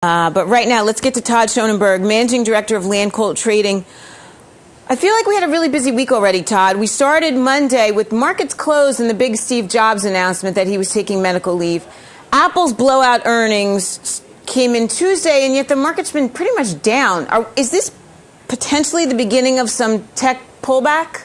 But right now, let's get to Todd Schoenberger, Managing Director of LandColt Trading. I feel like we had a really busy week already, Todd. We started Monday with markets closed and the big Steve Jobs announcement that he was taking medical leave. Apple's blowout earnings came in Tuesday, and yet the market's been pretty much down. Is this potentially the beginning of some tech pullback?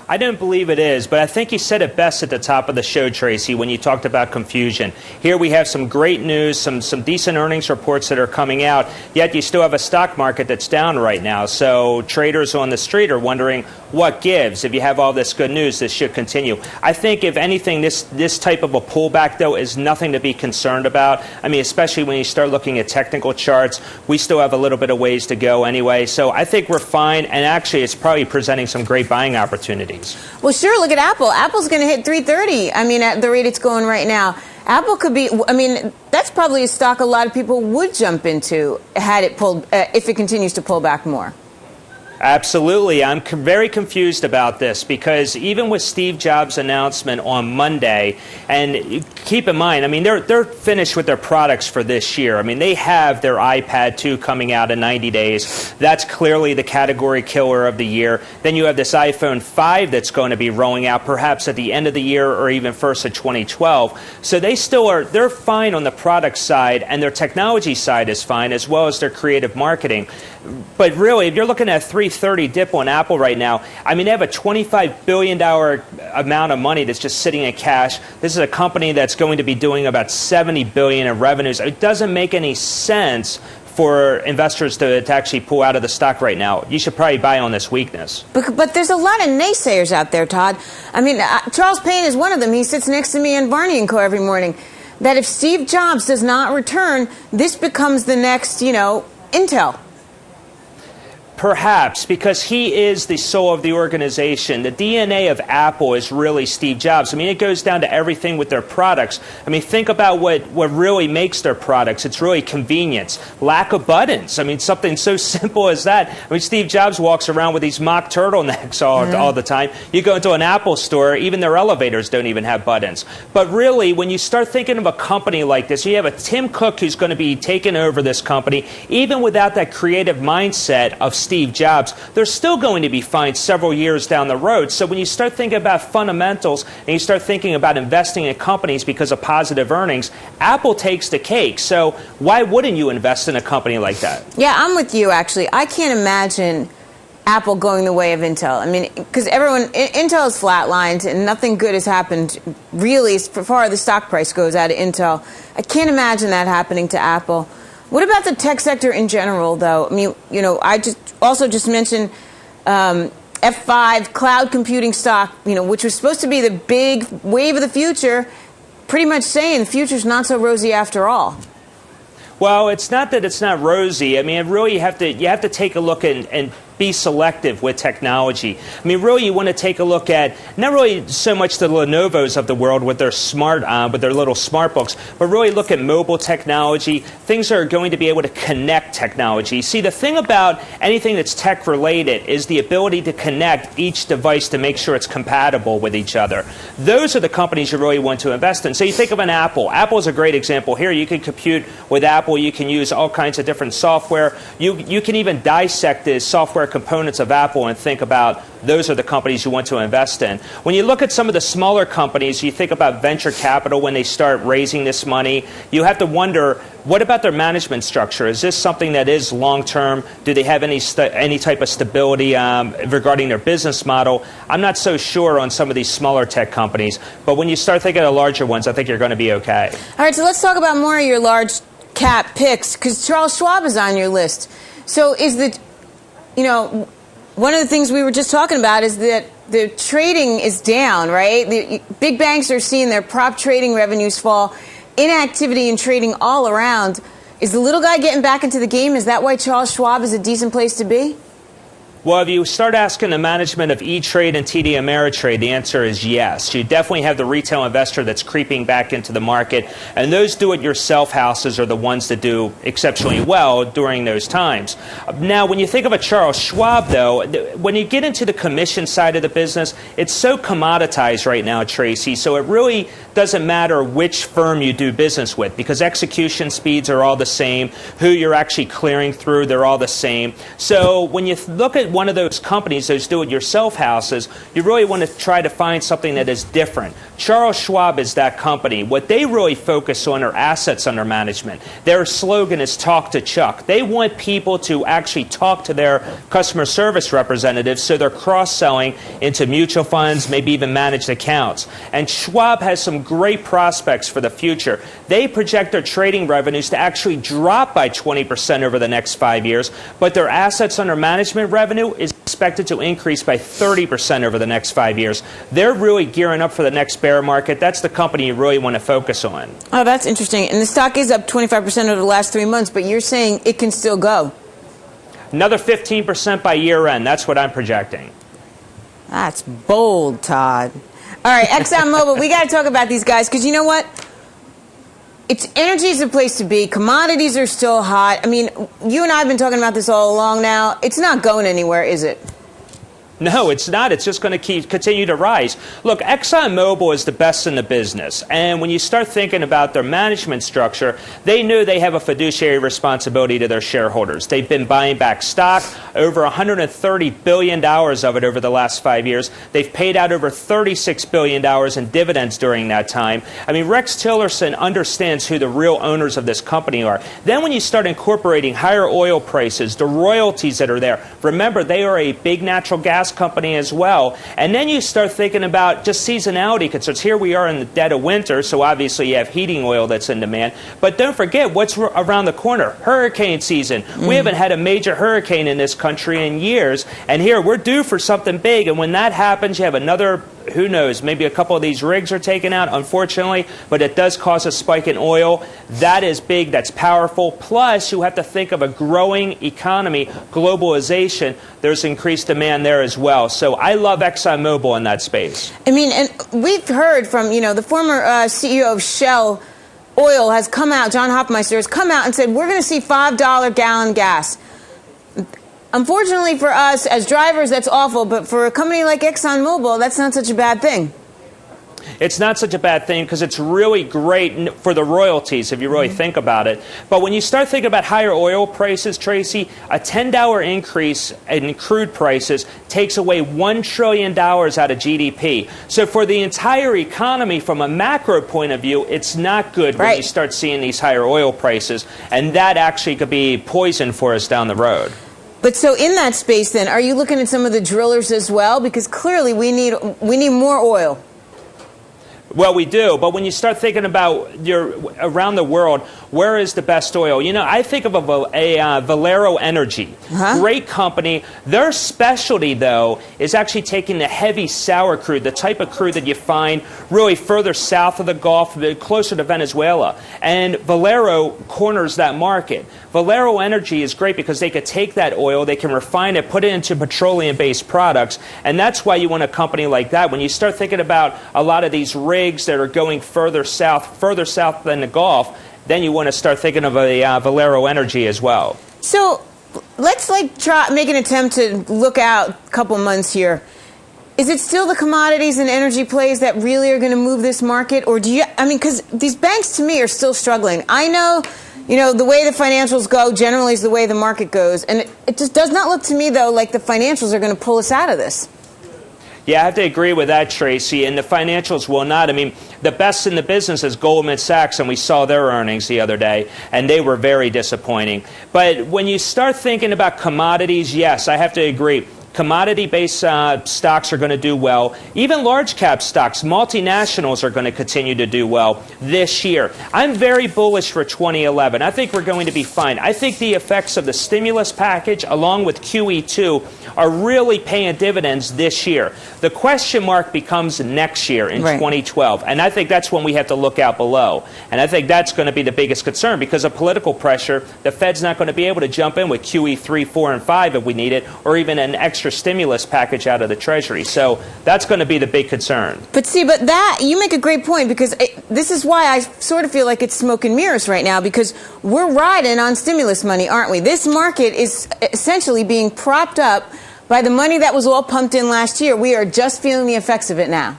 I don't believe it is, but I think you said it best at the top of the show, Tracy, when you talked about confusion. Here we have some great news, some decent earnings reports that are coming out, yet you still have a stock market that's down right now. So traders on the street are wondering what gives. If you have all this good news, this should continue. I think, if anything, this type of a pullback, though, is nothing to be concerned about. I mean, especially when you start looking at technical charts, we still have a little bit of ways to go anyway. So I think we're fine, and actually it's probably presenting some great buying opportunities. Well, sure. Look at Apple. Apple's going to hit 330. I mean, at the rate it's going right now. Apple could be, I mean, that's probably a stock a lot of people would jump into had it pulled, if it continues to pull back more. Absolutely. I'm very confused about this because even with Steve Jobs' announcement on Monday, and keep in mind, I mean, they're finished with their products for this year. I mean, they have their iPad 2 coming out in 90 days. That's clearly the category killer of the year. Then you have this iPhone 5 that's going to be rolling out perhaps at the end of the year or even first of 2012. So they're fine on the product side, and their technology side is fine, as well as their creative marketing. But really, if you're looking at 330 dip on Apple right now, I mean, they have a $25 billion amount of money that's just sitting in cash. This is a company that's going to be doing about $70 billion in revenues. It doesn't make any sense for investors to actually pull out of the stock right now. You should probably buy on this weakness. But there's a lot of naysayers out there, Todd. I mean, Charles Payne is one of them. He sits next to me on Barney & Co. every morning. That if Steve Jobs does not return, this becomes the next, Intel. Perhaps, because he is the soul of the organization. The DNA of Apple is really Steve Jobs. I mean, it goes down to everything with their products. I mean, think about what really makes their products. It's really convenience, lack of buttons. I mean, something so simple as that. I mean, Steve Jobs walks around with these mock turtlenecks all the time. You go into an Apple store, even their elevators don't even have buttons. But really, when you start thinking of a company like this, you have a Tim Cook who's going to be taking over this company, even without that creative mindset of Steve Jobs, they're still going to be fine several years down the road. So when you start thinking about fundamentals and you start thinking about investing in companies because of positive earnings, Apple takes the cake. So why wouldn't you invest in a company like that? Yeah, I'm with you, actually. I can't imagine Apple going the way of Intel. I mean, because Intel is flatlined and nothing good has happened really as far as the stock price goes out of Intel. I can't imagine that happening to Apple. What about the tech sector in general, though? I mean, I just mentioned F5 cloud computing stock, which was supposed to be the big wave of the future, pretty much saying the future's not so rosy after all. Well, it's not that it's not rosy. I mean, really, you have to take a look and be selective with technology. I mean, really, you want to take a look at not really so much the Lenovo's of the world with their with their little smart books, but really look at mobile technology, things that are going to be able to connect technology. See, the thing about anything that's tech related is the ability to connect each device to make sure it's compatible with each other. Those are the companies you really want to invest in. So you think of an Apple. Apple is a great example here. You can compute with Apple. You can use all kinds of different software. You can even dissect the software components of Apple and think about those are the companies you want to invest in. When you look at some of the smaller companies, you think about venture capital when they start raising this money, you have to wonder, what about their management structure? Is this something that is long-term? Do they have any type of stability regarding their business model? I'm not so sure on some of these smaller tech companies, but when you start thinking of larger ones, I think you're going to be okay. All right, so let's talk about more of your large cap picks, because Charles Schwab is on your list. So is one of the things we were just talking about is that the trading is down, right? The big banks are seeing their prop trading revenues fall, inactivity in trading all around. Is the little guy getting back into the game? Is that why Charles Schwab is a decent place to be? Well, if you start asking the management of E-Trade and TD Ameritrade, the answer is yes. You definitely have the retail investor that's creeping back into the market, and those do-it-yourself houses are the ones that do exceptionally well during those times. Now, when you think of a Charles Schwab, though, when you get into the commission side of the business, it's so commoditized right now, Tracy, so it really doesn't matter which firm you do business with, because execution speeds are all the same, who you're actually clearing through, they're all the same. So when you look at one of those companies, those do-it-yourself houses, you really want to try to find something that is different. Charles Schwab is that company. What they really focus on are assets under management. Their slogan is talk to Chuck. They want people to actually talk to their customer service representatives, so they're cross-selling into mutual funds, maybe even managed accounts. And Schwab has some great prospects for the future. They project their trading revenues to actually drop by 20% over the next 5 years, but their assets under management revenue is expected to increase by 30% over the next 5 years. They're really gearing up for the next bear market. That's the company you really want to focus on. Oh, that's interesting. And the stock is up 25% over the last 3 months, but you're saying it can still go. Another 15% by year end. That's what I'm projecting. That's bold, Todd. All right, ExxonMobil, we got to talk about these guys, because you know what? Energy is the place to be. Commodities are still hot. I mean, you and I have been talking about this all along now. It's not going anywhere, is it? No, it's not. It's just going to continue to rise. Look, ExxonMobil is the best in the business. And when you start thinking about their management structure, they knew they have a fiduciary responsibility to their shareholders. They've been buying back stock, over $130 billion of it over the last 5 years. They've paid out over $36 billion in dividends during that time. I mean, Rex Tillerson understands who the real owners of this company are. Then when you start incorporating higher oil prices, the royalties that are there, remember, they are a big natural gas company as well. And then you start thinking about just seasonality concerns. Here we are in the dead of winter, so obviously you have heating oil that's in demand. But don't forget what's around the corner, hurricane season. We haven't had a major hurricane in this country in years, and here we're due for something big. And when that happens, you have another, who knows, maybe a couple of these rigs are taken out, unfortunately, but it does cause a spike in oil. That is big, that's powerful. Plus, you have to think of a growing economy, globalization. There's increased demand there as well. So I love ExxonMobil in that space. I mean, and we've heard from, the former CEO of Shell Oil has come out, John Hofmeister has come out and said, we're going to see $5 gallon gas. Unfortunately for us as drivers, that's awful, but for a company like ExxonMobil, that's not such a bad thing. It's not such a bad thing because it's really great for the royalties if you really think about it. But when you start thinking about higher oil prices, Tracy, a $10 increase in crude prices takes away $1 trillion out of GDP. So for the entire economy, from a macro point of view, it's not good when you start seeing these higher oil prices. And that actually could be poison for us down the road. But so in that space, then, are you looking at some of the drillers as well? Because clearly we need more oil. Well, we do, but when you start thinking about around the world, where is the best oil? I think of a Valero Energy, great company. Their specialty, though, is actually taking the heavy sour crude, the type of crude that you find really further south of the Gulf, closer to Venezuela. And Valero corners that market. Valero Energy is great because they could take that oil, they can refine it, put it into petroleum-based products, and that's why you want a company like that. When you start thinking about a lot of these rigs that are going further south than the Gulf, then you want to start thinking of a Valero Energy as well. So let's try make an attempt to look out a couple months here. Is it still the commodities and energy plays that really are going to move this market, or because these banks to me are still struggling. I know, the way the financials go generally is the way the market goes, and it just does not look to me though like the financials are going to pull us out of this. Yeah, I have to agree with that, Tracy, and the financials will not. I mean, the best in the business is Goldman Sachs, and we saw their earnings the other day, and they were very disappointing. But when you start thinking about commodities, yes, I have to agree. Commodity-based stocks are going to do well. Even large-cap stocks, multinationals are going to continue to do well this year. I'm very bullish for 2011. I think we're going to be fine. I think the effects of the stimulus package, along with QE2, are really paying dividends this year. The question mark becomes next year in 2012, and I think that's when we have to look out below. And I think that's going to be the biggest concern because of political pressure. The Fed's not going to be able to jump in with QE 3, 4, and 5 if we need it, or even an extra stimulus package out of the Treasury. So that's going to be the big concern. But see, that you make a great point, because this is why I sort of feel like it's smoke and mirrors right now, because we're riding on stimulus money, aren't we? This market is essentially being propped up by the money that was all pumped in last year. We are just feeling the effects of it now.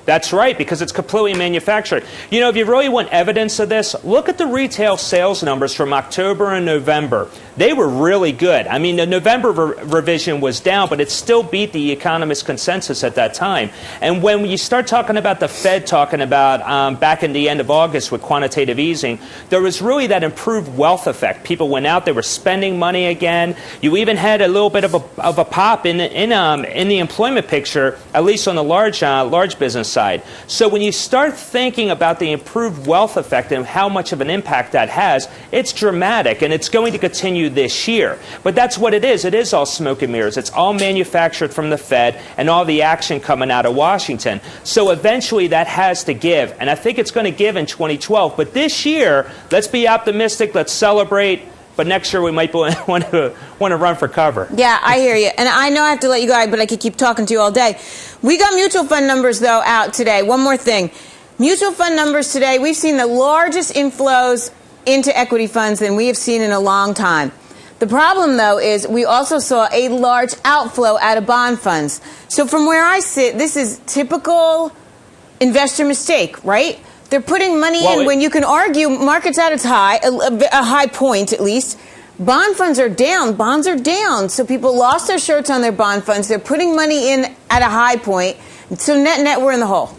That's right, because it's completely manufactured. You know, if you really want evidence of this, look at the retail sales numbers from October and November. They were really good. I mean, the November revision was down, but it still beat the economist consensus at that time. And when you start talking about the Fed talking about back in the end of August with quantitative easing, there was really that improved wealth effect. People went out, they were spending money again. You even had a little bit of a pop in the employment picture, at least on the large business side. So when you start thinking about the improved wealth effect and how much of an impact that has, it's dramatic, and it's going to continue this year. But that's what it is. It is all smoke and mirrors. It's all manufactured from the Fed and all the action coming out of Washington. So eventually that has to give, and I think it's going to give in 2012. But this year, let's be optimistic. Let's celebrate. But next year we might want to run for cover. Yeah, I hear you. And I know I have to let you go, but I could keep talking to you all day. We got mutual fund numbers, though, out today. One more thing. Mutual fund numbers today, we've seen the largest inflows into equity funds than we have seen in a long time. The problem, though, is we also saw a large outflow out of bond funds. So from where I sit, this is typical investor mistake, right? They're putting money in when you can argue market's at its high, a high point at least. Bond funds are down. Bonds are down. So people lost their shirts on their bond funds. They're putting money in at a high point. So net, we're in the hole.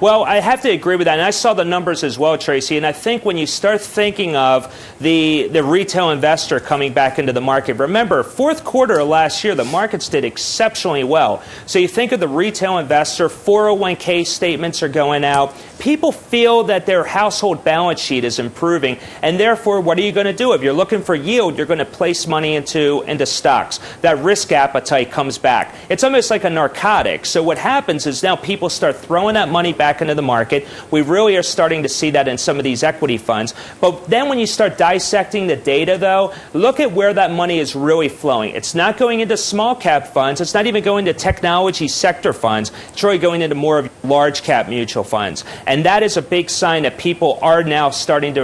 Well, I have to agree with that, and I saw the numbers as well, Tracy, and I think when you start thinking of the retail investor coming back into the market, remember, fourth quarter of last year, the markets did exceptionally well. So you think of the retail investor, 401k statements are going out. People feel that their household balance sheet is improving, and therefore, what are you going to do? If you're looking for yield, you're going to place money into stocks. That risk appetite comes back. It's almost like a narcotic. So what happens is now people start throwing that money back into the market. We really are starting to see that in some of these equity funds. But then when you start dissecting the data, though, look at where that money is really flowing. It's not going into small cap funds. It's not even going to technology sector funds. It's really going into more of large cap mutual funds. And that is a big sign that people are now starting to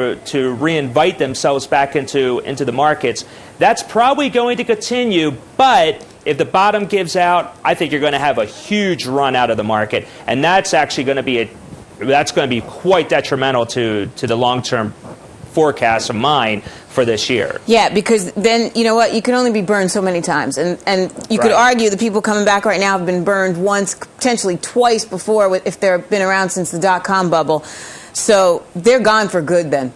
reinvite themselves back into the markets. That's probably going to continue, but if the bottom gives out, I think you're going to have a huge run out of the market, and that's actually going to be quite detrimental to the long-term forecast of mine for this year. Yeah, because then, you know what, you can only be burned so many times, and you could argue the people coming back right now have been burned once, potentially twice before, if they've been around since the dot-com bubble. So they're gone for good then.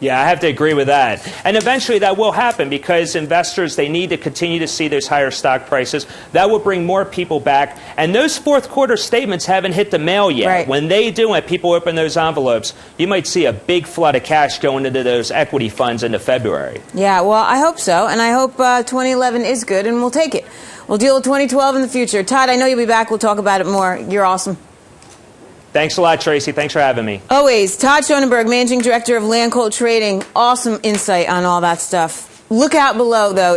Yeah, I have to agree with that. And eventually that will happen because investors, they need to continue to see those higher stock prices. That will bring more people back. And those fourth quarter statements haven't hit the mail yet. Right. When they do it, people open those envelopes, you might see a big flood of cash going into those equity funds into February. Yeah, well, I hope so. And I hope 2011 is good, and we'll take it. We'll deal with 2012 in the future. Todd, I know you'll be back. We'll talk about it more. You're awesome. Thanks a lot, Tracy. Thanks for having me. Always. Todd Schoenberger, Managing Director of LandColt Trading. Awesome insight on all that stuff. Look out below, though.